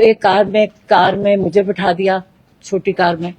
ایک کار میں مجھے بٹھا دیا، چھوٹی کار میں.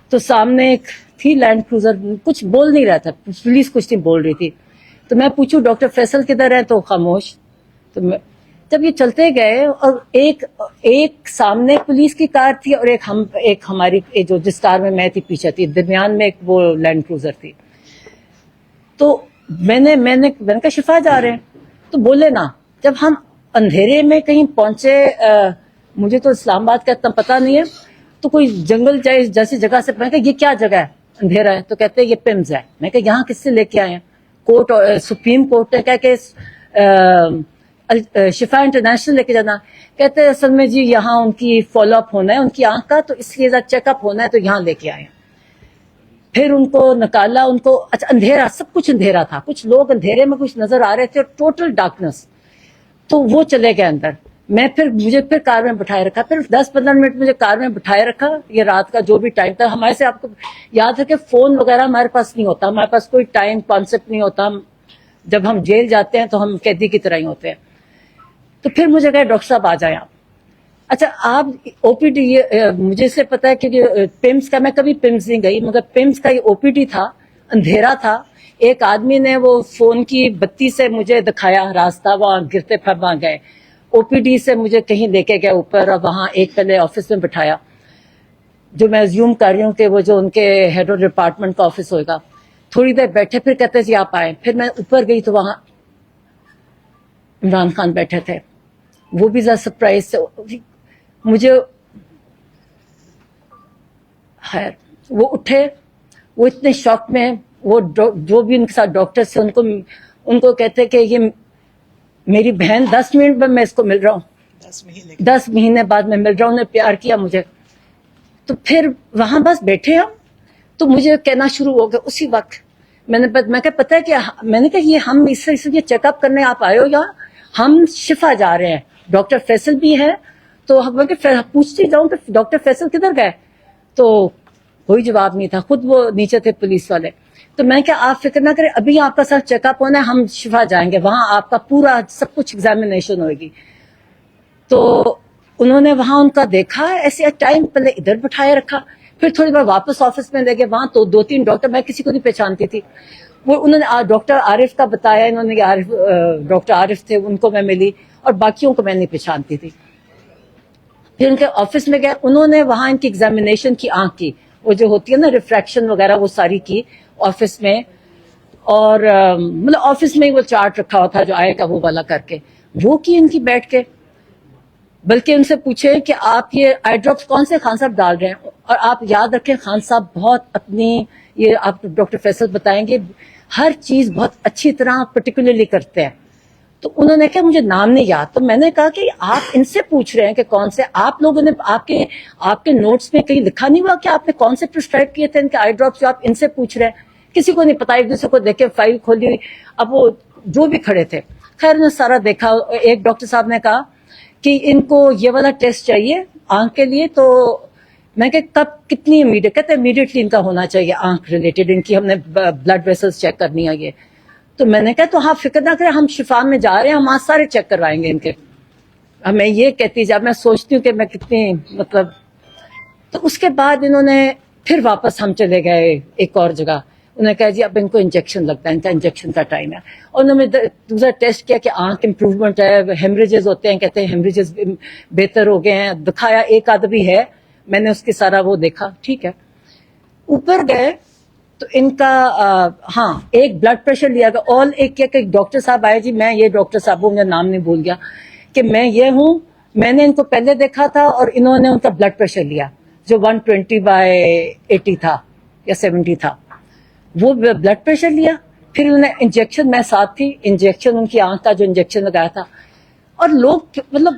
تو سامنے ایک تھی لینڈ کروزر، کچھ بول نہیں رہا تھا، پولیس کچھ نہیں بول رہی تھی. تو میں پوچھوں ڈاکٹر فیصل کدھر ہے، تو خاموش. تو جب یہ چلتے گئے اور ایک سامنے پولیس کی کار تھی اور ایک ہماری جو جس کار میں تھی پیچھے تھی، درمیان میں ایک وہ لینڈ کروزر تھی. تو میں نے کہا شفا جا رہے ہیں. تو بولے نا. جب ہم اندھیرے میں کہیں پہنچے، مجھے تو اسلام آباد کا اتنا پتہ نہیں ہے، تو کوئی جنگل جیسی جگہ سے میں کہا یہ کیا جگہ ہے، اندھیرا ہے. تو کہتے ہیں یہ پمز ہے. میں کہا یہاں کس سے لے کے آئے ہیں؟ کورٹ، سپریم کورٹ نے کہا کہ شفا انٹرنیشنل لے کے جانا. کہتے ہیں اصل میں جی یہاں ان کی فالو اپ ہونا ہے ان کی آنکھ کا، تو اس لیے چیک اپ ہونا ہے، تو یہاں لے کے آئے. پھر ان کو نکالا، ان کو اچھا اندھیرا، سب کچھ اندھیرا تھا، کچھ لوگ اندھیرے میں کچھ نظر آ رہے تھے اور ٹوٹل ڈارکنس. تو وہ چلے گئے اندر. مجھے پھر کار میں بٹھائے رکھا، پھر 10-15 منٹ مجھے کار میں بٹھائے رکھا. یہ رات کا جو بھی ٹائم تھا، ہمارے سے آپ کو یاد ہے کہ فون وغیرہ ہمارے پاس نہیں ہوتا، ہمارے پاس کوئی ٹائم کانسیپٹ نہیں ہوتا. جب ہم جیل جاتے ہیں تو ہم قیدی کی طرح ہی ہوتے ہیں. تو پھر مجھے کہا ڈاکٹر صاحب آ جائیں آپ. اچھا آپ او پی ڈی، مجھے سے پتا ہے کہ پمس کا، میں کبھی پمس نہیں گئی، مگر پمس کا یہ او پی ڈی تھا، اندھیرا تھا. ایک آدمی نے وہ فون کی بتی سے مجھے دکھایا راستہ، وہاں گرتے پھر وہاں گئے. او پی ڈی سے مجھے کہیں لے کے گئے اوپر، اور وہاں ایک پہلے آفس میں بٹھایا، جو میں زیوم کر رہی ہوں کہ وہ جو ان کے ہیڈ آف ڈپارٹمنٹ کا آفس ہوگا. تھوڑی دیر بیٹھے، پھر کہتے جی آپ آئے. پھر میں اوپر گئی تو وہاں عمران خان بیٹھے تھے. وہ بھی ذرا سرپرائز سے مجھے، خیر وہ اٹھے، وہ اتنے شوق میں، وہ جو بھی ان کے ساتھ ڈاکٹر تھے ان کو کہتے کہ یہ میری بہن، 10 منٹ میں اس کو مل رہا ہوں، 10 مہینے بعد میں مل رہا ہوں. انہوں نے پیار کیا مجھے. تو پھر وہاں بس بیٹھے ہم. تو مجھے کہنا شروع ہو گیا اسی وقت. میں نے کہا پتہ ہے کیا، میں نے کہا یہ ہم اس سے چیک اپ کرنے آپ آئے ہو یا ہم شفا جا رہے ہیں؟ ڈاکٹر فیصل بھی ہے. تو میں پوچھتی جاؤں کہ ڈاکٹر فیصل کدھر گئے؟ تو کوئی جواب نہیں تھا. خود وہ نیچے تھے پولیس والے. تو میں کہا آپ فکر نہ کریں، ابھی آپ کا سر چیک اپ ہونا ہے، ہم شفا جائیں گے، وہاں آپ کا پورا سب کچھ ایگزامینیشن ہوئے گی. تو انہوں نے وہاں ان کا دیکھا، ایسے ٹائم پہلے ادھر بٹھائے رکھا، پھر تھوڑی بار واپس آفس میں لے گئے. وہاں تو 2-3 ڈاکٹر، میں کسی کو نہیں پہچانتی تھی. وہ انہوں نے ڈاکٹر عارف کا بتایا، انہوں نے ڈاکٹر عارف تھے، ان کو میں ملی، اور باقیوں کو میں نہیں پہچانتی تھی. پھر ان کے آفس میں گئے، انہوں نے وہاں ان کی ایگزامینیشن کی، آنکھ کی وہ جو ہوتی ہے نا ریفریکشن وغیرہ، وہ ساری کی آفس میں. اور مطلب آفس میں وہ چارٹ رکھا ہوا تھا جو آئے گا وہ والا کر کے، وہ کی ان کی بیٹھ کے. بلکہ ان سے پوچھے کہ آپ یہ آئی ڈراپس کون سے خان صاحب ڈال رہے ہیں؟ اور آپ یاد رکھیں خان صاحب بہت اپنی، یہ آپ ڈاکٹر فیصل بتائیں گے، ہر چیز بہت اچھی طرح پرٹیکولرلی کرتے ہیں. تو انہوں نے کہا مجھے نام نہیں یاد. تو میں نے کہا کہ آپ ان سے پوچھ رہے ہیں کہ کون سے، آپ لوگوں نے آپ کے نوٹس میں کہیں لکھا نہیں ہوا کہ آپ نے کون سے پرسکرائب کیے تھے ان کے آئی ڈراپس جو آپ ان سے پوچھ رہے ہیں؟ کسی کو نہیں پتا. ایک دوسرے کو دیکھے فائل کھولی. اب وہ جو بھی کھڑے تھے، خیر نے سارا دیکھا. ایک ڈاکٹر صاحب نے کہا کہ ان کو یہ والا ٹیسٹ چاہیے آنکھ کے لیے. تو میں کہ کب، کتنی امیڈیٹ؟ کہتے امیڈیٹلی ان کا ہونا چاہیے آنکھ ریلیٹڈ، ان کی ہم نے بلڈ ویسلز چیک کرنی ہے یہ. تو میں نے کہا تو ہاں فکر نہ کریں، ہم شفا میں جا رہے ہیں، ہم آج سارے چیک کروائیں گے ان کے. میں یہ کہتی جب میں سوچتی ہوں کہ میں کتنی مطلب. تو اس کے بعد انہوں نے پھر واپس ہم چلے گئے ایک اور جگہ. انہوں نے کہا جی اب ان کو انجیکشن لگتا ہے، ان کا انجیکشن کا ٹائم ہے. اور انہوں نے دوسرا ٹیسٹ کیا کہ آنکھ امپروومنٹ ہے، ہیمریجز ہوتے ہیں، کہتے ہیں ہیمریجز بہتر ہو گئے ہیں. دکھایا ایک آدمی ہے، میں نے اس کے سارا وہ دیکھا، ٹھیک ہے. اوپر گئے تو ان کا ہاں ایک بلڈ پریشر لیا گیا. اور ایک ڈاکٹر صاحب آئے، جی میں یہ ڈاکٹر صاحب ہوں، مجھے نام نہیں بھول گیا، کہ میں یہ ہوں، میں نے ان کو پہلے دیکھا تھا اور انہوں نے ان کا بلڈ پریشر لیا جو 120/80 تھا یا 70 تھا، وہ بلڈ پریشر لیا. پھر انہوں نے انجیکشن، میں ساتھ تھی، انجیکشن ان کی آنکھ کا جو انجیکشن لگایا تھا. اور لوگ مطلب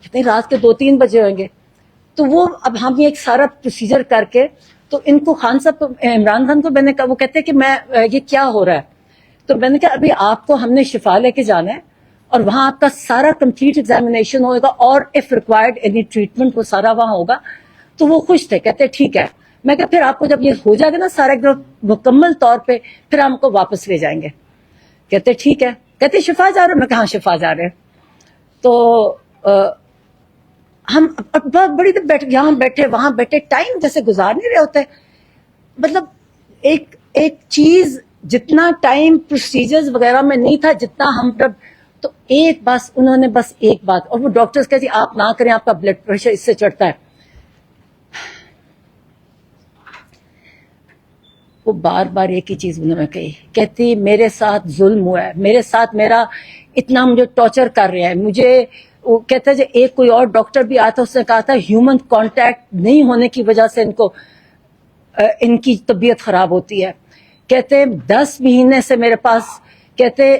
کتنی رات کے 2-3 بجے ہوئیں گے. تو وہ اب ہم یہ ایک سارا پروسیجر کر کے، تو ان کو خان صاحب عمران خان کو میں نے کہا، وہ کہتے کہ میں یہ کیا ہو رہا ہے؟ تو میں نے کہا ابھی آپ کو ہم نے شفا لے کے جانا ہے اور وہاں آپ کا سارا کمپلیٹ ایگزامینیشن ہوگا اور اف ریکوائرڈ اینی ٹریٹمنٹ وہ سارا وہاں ہوگا. تو وہ خوش تھے، کہتے ٹھیک ہے. میں کہا پھر آپ کو جب یہ ہو جائے گا نا سارا ایک مکمل طور پہ، پھر ہم کو واپس لے جائیں گے. کہتے ٹھیک ہے. کہتے شفا جا رہے ہیں؟ میں کہا ہاں شفا جا رہے ہیں. تو ہم بڑی دیر بیٹھ یہاں بیٹھے وہاں بیٹھے ٹائم جیسے گزار نہیں رہے ہوتے. مطلب ایک چیز جتنا ٹائم پروسیجرز وغیرہ میں نہیں تھا جتنا ہم تو ایک بس انہوں نے بس ایک بات, اور وہ ڈاکٹرز کہتے ہیں آپ نہ کریں, آپ کا بلڈ پریشر اس سے چڑھتا ہے. وہ بار بار ایک ہی چیز انہوں نے کہی, کہتی میرے ساتھ ظلم ہوا ہے, میرے ساتھ میرا اتنا مجھے ٹارچر کر رہے ہیں. مجھے وہ کہتا ہے ایک کوئی اور ڈاکٹر بھی آتا, اس نے کہا تھا ہیومن کانٹیکٹ نہیں ہونے کی وجہ سے ان کی طبیعت خراب ہوتی ہے. کہتے 10 مہینے سے میرے پاس, کہتے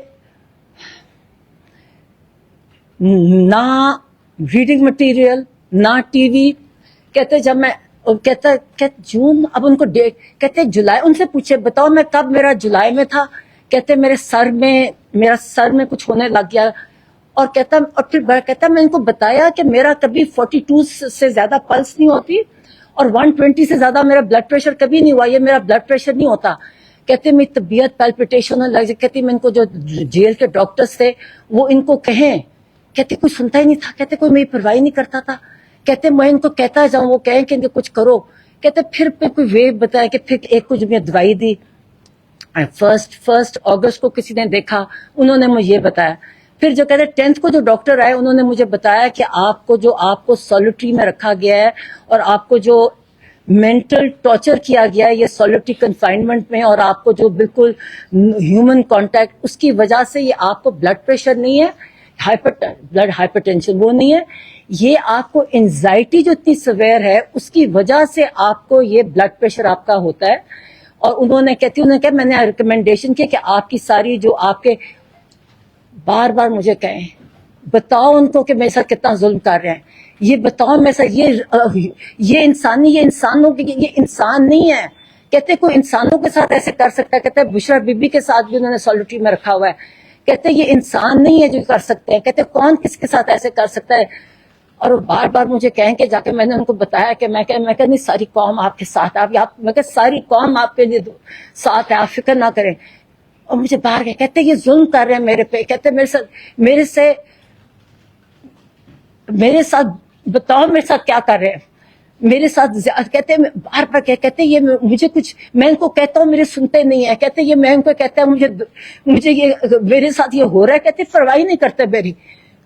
نہ ریڈنگ مٹیریل نہ ٹی وی. کہتے جب میں کہتے جون, اب ان کو ڈیٹ, کہتے جولائی, ان سے پوچھے بتاؤ میں کب, میرا جولائی میں تھا. کہتے میرا سر میں کچھ ہونے لگ گیا. اور کہتا, اور پھر کہتا میں ان کو بتایا کہ میرا کبھی 42 سے زیادہ پلس نہیں ہوتی اور 120 سے زیادہ میرا بلڈ پریشر کبھی نہیں ہوا, یہ میرا بلڈ پریشر نہیں ہوتا. کہتے میری طبیعت پیلپیٹیشن ہونے لگ جائے. کہتی میں ان کو جو جیل کے ڈاکٹرز تھے وہ ان کو کہیں, کہتے کوئی سنتا ہی نہیں تھا, کہتے کوئی میری پرواہ نہیں کرتا تھا. کہتے میں ان کو کہتا جاؤں وہ کہیں کہ کچھ کرو. کہتے پھر کوئی وے بتایا کہ پھر ایک کچھ میں دوائی دی. 1 اگست کو کسی نے دیکھا, انہوں نے مجھے یہ بتایا. پھر جو کہتے 10th کو جو ڈاکٹر آئے انہوں نے مجھے بتایا کہ آپ کو سولیٹری میں رکھا گیا ہے اور آپ کو جو مینٹل ٹارچر کیا گیا ہے یہ سولیٹری کنفائنمنٹ میں, اور آپ کو جو بالکل ہیومن کانٹیکٹ, اس کی وجہ سے یہ آپ کو بلڈ پریشر نہیں ہے, بلڈ ہائپر ٹینشن وہ نہیں ہے, یہ آپ کو انزائٹی جو اتنی سویر ہے اس کی وجہ سے آپ کو یہ بلڈ پریشر آپ کا ہوتا ہے. اور انہوں نے کہا میں نے ریکمینڈیشن کیا کہ آپ کی ساری جو آپ کے, بار بار مجھے کہیں بتاؤ ان کو کہ میرے ساتھ کتنا ظلم کر رہے ہیں, یہ بتاؤ میرے ساتھ یہ انسانی, یہ انسانوں کی, یہ انسان نہیں ہے. کہتے کوئی انسانوں کے ساتھ ایسے کر سکتا ہے. کہتے بشرا بی بی کے ساتھ بھی انہوں نے سولیٹری میں رکھا ہوا ہے. کہتے یہ انسان نہیں ہے جو کر سکتے ہیں. کہتے کون کس کے ساتھ ایسے کر سکتا ہے. اور وہ بار بار مجھے کہیں کہ جا کے میں نے ان کو بتایا کہ میں کہ نہیں ساری قوم آپ کے ساتھ, میں کہ ساری قوم آپ کے لیے ساتھ ہے, آپ فکر نہ کریں. اور مجھے باہر گئے, کہتے یہ ظلم کر رہے ہیں میرے پہ. کہتے میرے ساتھ بتاؤ میرے ساتھ کیا کر رہے ہیں میرے ساتھ. کہتے بار بار کہتے یہ مجھے کچھ, میں ان کو کہتا ہوں میرے سنتے نہیں ہیں. کہتے یہ میں ان کو کہتا ہوں مجھے یہ میرے ساتھ یہ ہو رہا ہے. کہتے پرواہ نہیں کرتے میری.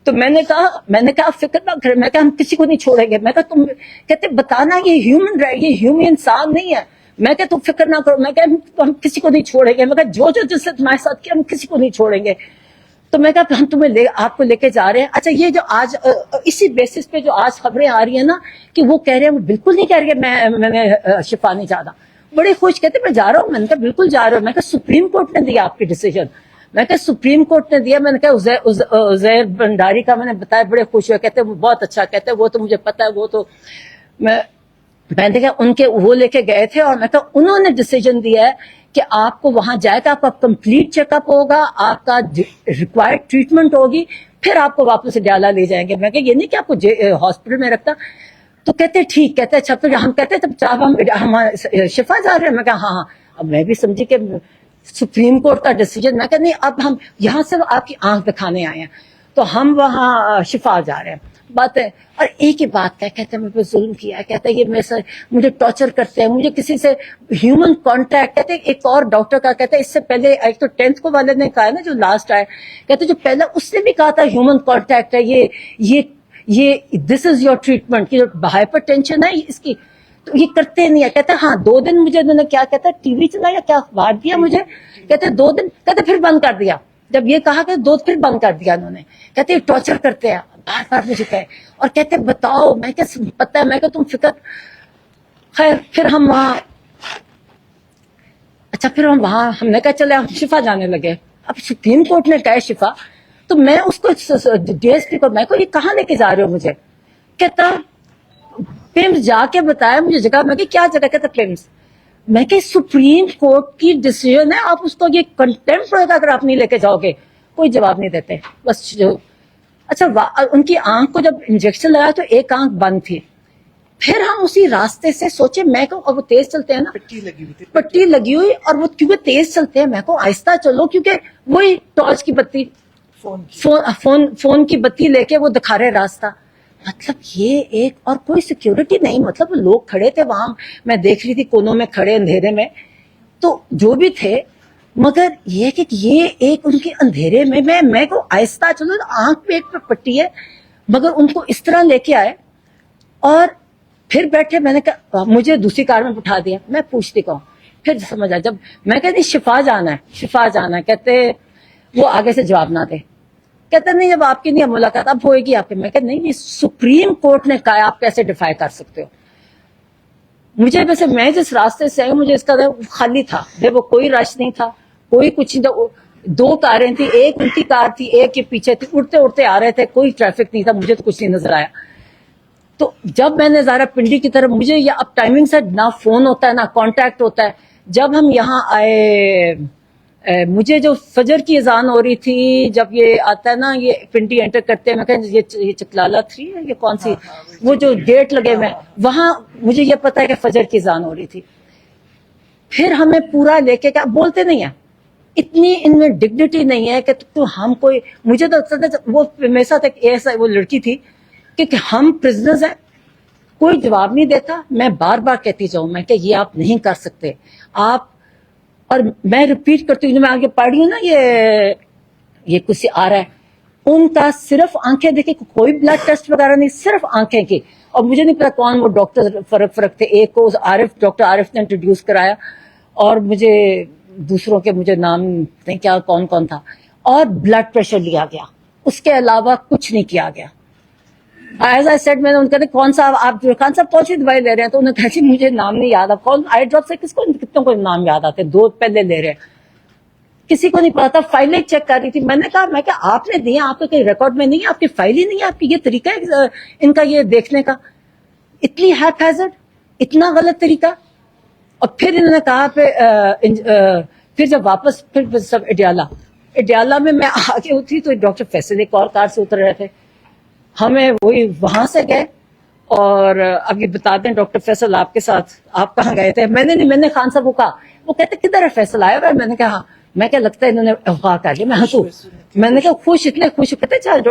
تو میں نے کہا فکر نہ کرے, میں کہا ہم کسی کو نہیں چھوڑیں گے. میں کہا تم, کہتے بتانا یہ ہیومن انسان نہیں ہے. میں کہ تم فکر نہ کرو, میں کہ ہم کسی کو نہیں چھوڑیں گے. میں کہا جو جس سے تمہارے ساتھ کیا ہم کسی کو نہیں چھوڑیں گے. تو میں کہا ہم آپ کو لے کے جا رہے ہیں. اچھا یہ جو آج اسی بیسس پہ جو آج خبریں آ رہی ہیں نا کہ وہ کہہ رہے ہیں, وہ بالکل نہیں کہہ رہے میں نے شفا نہیں چاہتا. بڑے خوش, کہتے میں جا رہا ہوں. میں نے کہا بالکل جا رہا ہوں. میں کہا سپریم کورٹ نے دیا آپ کی ڈیسیجن. میں کہا سپریم کورٹ نے دیا. میں نے کہا عزیر بنڈاری کا میں نے بتایا, بڑے خوش ہوئے. کہتے وہ بہت اچھا. کہتے وہ تو مجھے پتا ہے, وہ تو میں نے کہا ان کے وہ لے کے گئے تھے, اور میں کہا انہوں نے ڈیسیجن دیا ہے کہ آپ کو وہاں جائے گا, آپ کا کمپلیٹ چیک اپ ہوگا, آپ کا ریکوائرڈ ٹریٹمنٹ ہوگی, پھر آپ کو واپس ڈیالہ لے جائیں گے. میں کہ یہ نہیں کہ آپ کو ہاسپٹل میں رکھتا. تو کہتے ٹھیک. کہتے اچھا پھر ہم کہتے جب ہم شفا جا رہے ہیں. میں کہا ہاں. اب میں بھی سمجھی کہ سپریم کورٹ کا ڈیسیجن. میں کہا نہیں, اب ہم یہاں سے آپ کی آنکھ دکھانے آئے ہیں, تو ہم وہاں شفا جا رہے ہیں. بات ہے. اور ایک ہی بات ہے, کہتے ہیں مجھ پہ ظلم کیا ہے. کہتے ہیں یہ میرے سے مجھے ٹارچر کرتے ہیں, مجھے کسی سے ہیومن کانٹیکٹ. کہتے ہیں ایک اور ڈاکٹر کا, کہتے ہیں اس سے پہلے ایک تو 10th کو والے نے کہا ہے نا جو لاسٹ آئے, کہتے جو پہلا اس نے بھی کہا تھا ہیومن کانٹیکٹ ہے, یہ دس از یور ٹریٹمنٹ. کی جو ہائپر ٹینشن ہے اس کی, تو یہ کرتے نہیں ہے. کہتے ہاں 2 دن مجھے انہوں نے کیا کہتا ہے ٹی وی چلایا, کیا اخبار دیا مجھے. کہتے 2 دن, کہتے پھر بند کر دیا. جب یہ کہا کہ 2 پھر بند کر دیا انہوں نے. کہتے یہ ٹارچر کرتے ہیں, بار بار مجھے کہے. اور کہتے بتاؤ. میں کہ پتا ہے, میں کہ تم فکر. خیر پھر ہم وہاں, اچھا پھر ہم وہاں, ہم نے کہا چلے ہم شفا جانے لگے. اب سپریم کورٹ نے کہا شفا, تو میں اس کو ڈی ایس پی کو, میں کو یہ کہاں لے کے جا رہے ہو مجھے. کہتا پیمز جا کے بتایا مجھے جگہ. میں کہ کیا جگہ. کہتا پیمز. میں کہ سپریم کورٹ کی ڈیسیژن ہے, آپ اس کو یہ کنٹمپٹ ہوگا اگر آپ نہیں لے کے جاؤ گے. کوئی جواب نہیں دیتے بس. جو اچھا ان کی آنکھ کو جب انجیکشن لگایا تو ایک آنکھ بند تھی. پھر ہم اسی راستے سے سوچے, میں کو وہ تیز چلتے ہیں نا, پٹی لگی ہوئی, اور وہ کیونکہ تیز چلتے ہیں, میں کو آہستہ چلو, کیونکہ وہی ٹارچ کی بتی, فون کی بتی لے کے وہ دکھا رہے راستہ. مطلب یہ ایک اور کوئی سیکیورٹی نہیں, مطلب لوگ کھڑے تھے وہاں, میں دیکھ رہی تھی کونوں میں کھڑے اندھیرے میں, تو جو بھی تھے, مگر یہ کہ یہ ایک ان کے اندھیرے میں کو آہستہ چلو, آنکھ پہ ایک پہ پٹی ہے, مگر ان کو اس طرح لے کے آئے اور پھر بیٹھے. میں نے کہا مجھے دوسری کار میں بٹھا دیا, میں پوچھتی کہوں, پھر سمجھ آیا جب میں کہتی شفا جانا ہے, کہتے وہ آگے سے جواب نہ دے, کہتے نہیں جب آپ کی نہیں ملاقات اب ہوئے گی آپ کی. میں کہتے نہیں, یہ سپریم کورٹ نے کہا, آپ کیسے ڈیفائی کر سکتے ہو. مجھے ویسے میں جس راستے سے آئی مجھے اس کا خالی تھا, وہ کوئی رش نہیں تھا, کوئی کچھ نہیں تھا. 2 کاریں تھی, ایک ان کی کار تھی, ایک کے پیچھے تھی, اڑتے اڑتے آ رہے تھے, کوئی ٹریفک نہیں تھا, مجھے تو کچھ نہیں نظر آیا. تو جب میں نے ظاہرہ پنڈی کی طرف, مجھے یہ اب ٹائمنگ سے نہ فون ہوتا ہے نہ کانٹیکٹ ہوتا ہے. جب ہم یہاں آئے, مجھے جو فجر کی اذان ہو رہی تھی, جب یہ آتا ہے نا یہ پنڈی انٹر کرتے ہیں, میں کہا یہ چکلالہ 3 ہے, یہ کون سی, وہ جو گیٹ لگے ہوئے ہیں وہاں, مجھے یہ پتا ہے کہ فجر کی اذان ہو رہی تھی. پھر ہمیں پورا لے کے کیا بولتے نہیں ہیں, اتنی ان میں ڈگنیٹی نہیں ہے کہ تو ہم کوئی, مجھے تو وہ میرے ساتھ ایک ایسا وہ لڑکی تھی کہ ہم پرزنرز ہیں, کوئی جواب نہیں دیتا. میں بار بار کہتی جاؤں میں کہ یہ آپ نہیں کر سکتے آپ, اور میں ریپیٹ کرتی ہوں, میں آگے پڑھ رہی ہوں نا, یہ کچھ آ رہا ہے, ان کا صرف آنکھیں دیکھیں, کوئی بلڈ ٹیسٹ وغیرہ نہیں, صرف آنکھیں کی. اور مجھے نہیں پتا کون وہ ڈاکٹر فرق تھے, ایک کو ڈاکٹر عارف نے انٹروڈیوس کرایا, اور مجھے دوسروں کے مجھے نام نہیں کیا کون تھا, اور بلڈ پریشر لیا گیا, اس کے علاوہ کچھ نہیں کیا گیا. ایز آئی سیڈ, میں نے ان کا کون سا آپ خان صاحب کون سی دوائی لے رہے ہیں, تو انہوں نے کہا مجھے نام نہیں یاد, اب کون آئی ڈراپ سے کس کو کتنوں کو نام یاد آتے, 2 پہلے لے رہے ہیں, کسی کو نہیں پتا تھا. فائلیں چیک کر رہی تھی, میں نے کہا آپ نے دیا, آپ کے کہیں ریکارڈ میں نہیں ہے, آپ کی فائل ہی نہیں ہے, آپ کی یہ طریقہ ہے ان کا یہ دیکھنے کا, اتنی ہیپ ہیزرڈ, اتنا غلط طریقہ. اور پھر انہوں نے کہا پھر جب واپس پھر سب اڈیالہ میں آگے اتری تو ڈاکٹر فیصل ایک اور کار سے اتر رہے تھے, ہمیں وہی وہاں سے گئے. اور اب یہ بتا دیں ڈاکٹر فیصل آپ کے ساتھ آپ کہاں گئے تھے. میں نے خان صاحب کو کہا, وہ کہتے کدھر ہے فیصل آیا ہوا ہے. میں نے کہا میں کیا لگتا ہے انہوں نے اغوا کر لیا. میں نے کہا خوش, اتنے خوش, کہتے چل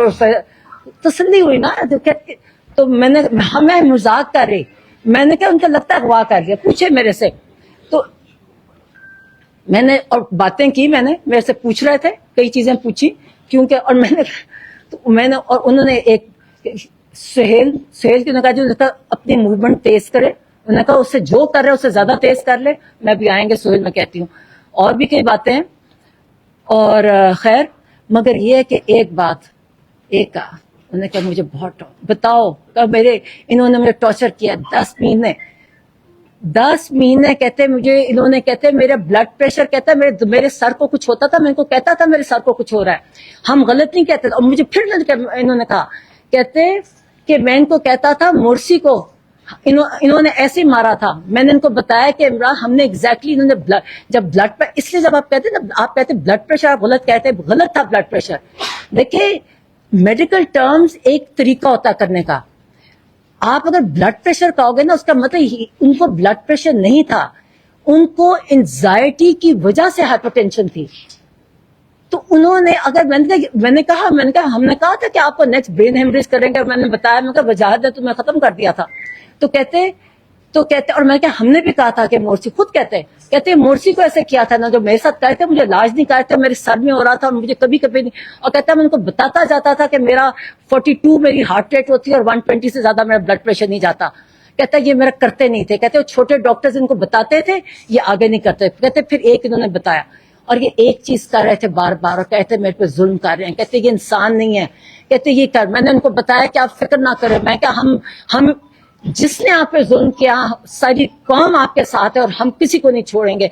تسلی ہوئی نا. تو میں نے ہمیں مذاق کر رہی, میں نے کہا ان کا لگتا ہے اغوا کر لیا, پوچھے میرے سے. تو میں نے اور باتیں کی, میں نے میرے سے پوچھ رہے تھے, کئی چیزیں پوچھی کیونکہ, اور میں نے اور انہوں نے ایک سہیل کی نے کہا جو اپنی موومنٹ تیز کرے, انہوں نے کہا اس سے جو کر رہے اس سے زیادہ تیز کر لے. میں بھی آئیں گے سہیل, میں کہتی ہوں, اور بھی کئی باتیں ہیں. اور خیر, مگر یہ ہے کہ ایک بات ایک کہا, انہوں نے کہا مجھے بہت بتاؤ, انہوں نے مجھے ٹارچر کیا 10 مہینے کہتے مجھے, انہوں نے کہتے میرا بلڈ پریشر, کہتا میرے سر کو کچھ ہوتا تھا, میں ان کو کہتا تھا میرے سر کو کچھ ہو رہا ہے, ہم غلط نہیں کہتے. اور مجھے پھر انہوں نے کہا, کہتے کہ میں ان کو کہتا تھا مرسی کو انہوں نے ایسے مارا تھا. میں نے ان کو بتایا کہ عمران ہم نے ایگزیکٹلی انہوں نے جب بلڈ پر, اس لیے جب آپ کہتے ہیں آپ کہتے بلڈ پریشر, آپ غلط کہتے, غلط تھا بلڈ پریشر. دیکھیں میڈیکل ٹرمز ایک طریقہ ہوتا کرنے کا. آپ اگر بلڈ پریشر کہو گے نا, اس کا مطلب ان کو بلڈ پریشر نہیں تھا, ان کو انزائٹی کی وجہ سے ہائپر ٹینشن تھی. تو انہوں نے اگر میں نے کہا ہم نے کہا تھا کہ آپ کو نیکسٹ برین ہیمریج کریں گے, میں نے بتایا, میں کہا وجاہت ہے تو میں ختم کر دیا تھا. تو کہتے اور میں ہم نے بھی کہا تھا کہ مورسی, خود کہتے مورسی کو ایسے کیا تھا نا, جو میرے ساتھ کہتے مجھے علاج نہیں کرتے, میرے سر میں ہو رہا تھا, مجھے کبھی نہیں. اور کہتا میں ان کو بتاتا جاتا تھا کہ میرا 42 میری ہارٹ ریٹ ہوتی ہے اور 120 سے زیادہ میرا بلڈ پریشر نہیں جاتا. کہتا یہ میرا کرتے نہیں تھے, کہتے وہ چھوٹے ڈاکٹرز ان کو بتاتے تھے, یہ آگے نہیں کرتے. کہتے پھر ایک انہوں نے بتایا, اور یہ ایک چیز کر رہے تھے بار بار, اور کہتے میرے پہ ظلم کر رہے ہیں, کہتے یہ انسان نہیں ہے, کہتے یہ کر. میں نے ان کو بتایا کہ آپ فکر نہ کریں, میں کہ ہم جس نے آپ پہ ظلم کیا, ساری قوم آپ کے ساتھ ہے, اور ہم کسی کو نہیں چھوڑیں گے.